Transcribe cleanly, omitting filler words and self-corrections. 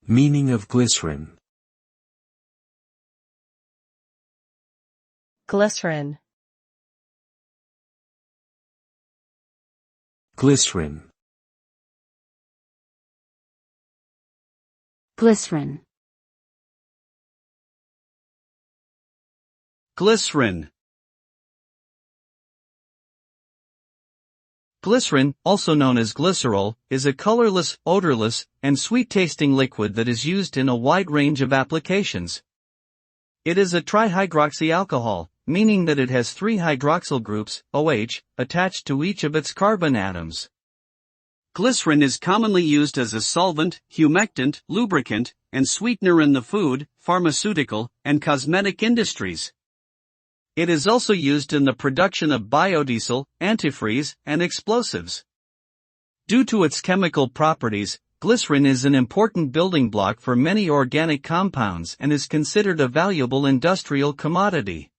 Meaning of glycerin. Glycerin. Glycerin. Glycerin. Glycerin. Glycerin, also known as glycerol, is a colorless, odorless, and sweet-tasting liquid that is used in a wide range of applications. It is a trihydroxyalcohol, meaning that it has 3 hydroxyl groups, OH, attached to each of its carbon atoms. Glycerin is commonly used as a solvent, humectant, lubricant, and sweetener in the food, pharmaceutical, and cosmetic industries. It is also used in the production of biodiesel, antifreeze, and explosives. Due to its chemical properties, glycerin is an important building block for many organic compounds and is considered a valuable industrial commodity.